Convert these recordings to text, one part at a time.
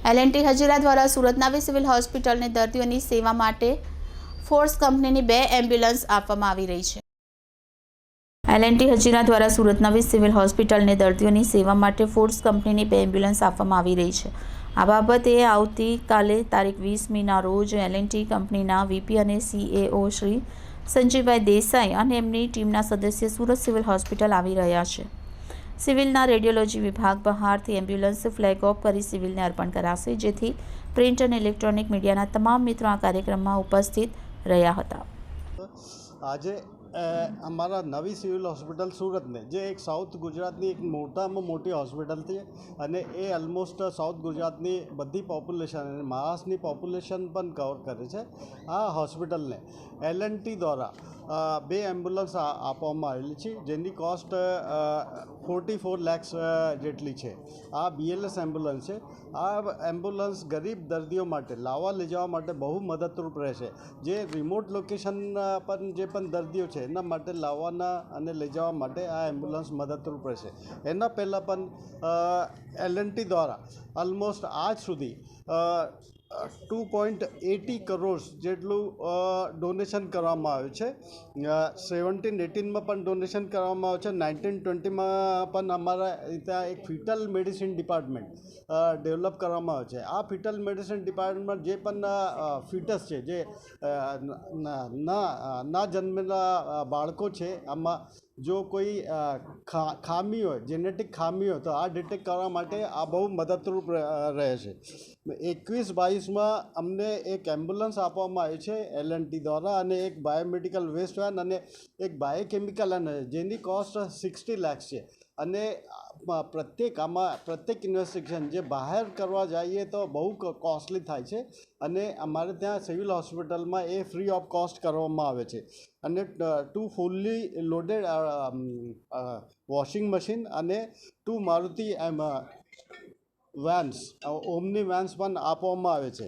L&T Hazira દ્વારા સુરત નવી civil હોસ્પિટલને દર્દીઓની સેવા માટે ફોર્સ કંપનીની 2 એમ્બ્યુલન્સ આપવામાં આવી રહી છે. L&T હજીરા દ્વારા સુરત નવી સિવિલ હોસ્પિટલને દર્દીઓની સેવા માટે ફોર્સ કંપનીની 2 એમ્બ્યુલન્સ આપવામાં આવી રહી છે. આ બાબતે આવતીકાલે તારીખ 20 મીના રોજ L&T કંપનીના VP અને CAO શ્રી સંજીવભાઈ દેસાઈ અને એમની ટીમના સદસ્ય સુરત સિવિલ હોસ્પિટલ આવી રહ્યા છે. સિવિલના રેડિયોલોજી વિભાગ બહારથી એમ્બ્યુલન્સ ફ્લેગ ઓફ કરી સિવિલને અર્પણ કરાશે, જેથી પ્રિન્ટ અને ઇલેક્ટ્રોનિક મીડિયાના તમામ મિત્રો આ કાર્યક્રમમાં ઉપસ્થિત રહ્યા હતા. આજે અમારા નવી સિવિલ હોસ્પિટલ સુરતને જે એક સાઉથ ગુજરાતની એક મોટામાં મોટી હોસ્પિટલ છે અને એ ઓલમોસ્ટ સાઉથ ગુજરાતની બધી પોપ્યુલેશન અને મહારાષ્ટ્રની પોપ્યુલેશન પણ કવર કરે છે. આ હોસ્પિટલને L&T દ્વારા 2 એમ્બ્યુલન્સ આપવામાં આવેલી છે, જેની કોસ્ટ 44 lakhs જેટલી છે. આ BLS એમ્બ્યુલન્સ છે. આ એમ્બ્યુલન્સ ગરીબ દર્દીઓ માટે લાવવા લઈ જવા માટે બહુ મદદરૂપ રહેશે. જે રિમોટ લોકેશન પર જે પણ દર્દીઓ છે એના માટે લાવવાના અને લઈ જવા માટે આ એમ્બ્યુલન્સ મદદરૂપ રહેશે. એના પહેલાં પણ L&T દ્વારા ઓલમોસ્ટ આજ સુધી 2.80 કરોડ જેટલું ડોનેશન કરવામાં આવ્યું છે. 17-18માં પણ ડોનેશન કરવામાં આવ્યું છે. 19-20માં પણ અમારા ત્યાં એક ફિટલ મેડિસિન ડિપાર્ટમેન્ટ ડેવલપ કરવામાં આવે છે. આ ફિટલ મેડિસિન ડિપાર્ટમેન્ટ જે પણ ફિટસ છે, જે ના જન્મેલા બાળકો છે, આમાં જો કોઈ ખામી હોય, જેનેટિક ખામી હોય, તો આ ડિટેક્ટ કરવા માટે આ બહુ મદદરૂપ રહે છે. 21-22માં અમને એક એમ્બ્યુલન્સ આપવામાં આવી છે L&T દ્વારા, અને એક બાયોમેડિકલ વેસ્ટ વેન અને એક બાયોકેમિકલ અને જેની કોસ્ટ 60 lakhs છે. અને પ્રત્યેક ઇન્વેસ્ટિગેશન જે બહાર કરવા જઈએ તો બહુ કોસ્ટલી થાય છે, અને અમારે ત્યાં સિવિલ હોસ્પિટલમાં એ ફ્રી ઓફ કોસ્ટ કરવામાં આવે છે. અને 2 ફૂલ્લી લોડેડ વોશિંગ મશીન અને 2 મારુતિ વેન્સ, ઓમની વેન્સ પણ આપવામાં આવે છે.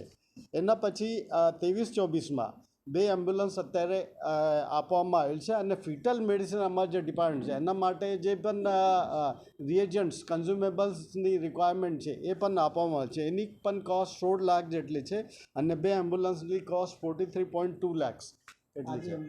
એના પછી 23-24માં 2 એમ્બ્યુલન્સ અત્યારે આપવામાં આવેલ છે. અને ફિટલ મેડિસિન અમારા જે ડિપાર્ટમેન્ટ છે એના માટે જે પણ રિએજન્ટ્સ, કન્ઝ્યુમેબલ્સની રિક્વાયરમેન્ટ છે એ પણ આપવામાં આવે છે. એની પણ કોસ્ટ 16 લાખ જેટલી છે, અને 2 એમ્બ્યુલન્સની કોસ્ટ 43.2 lakhs એટલી છે.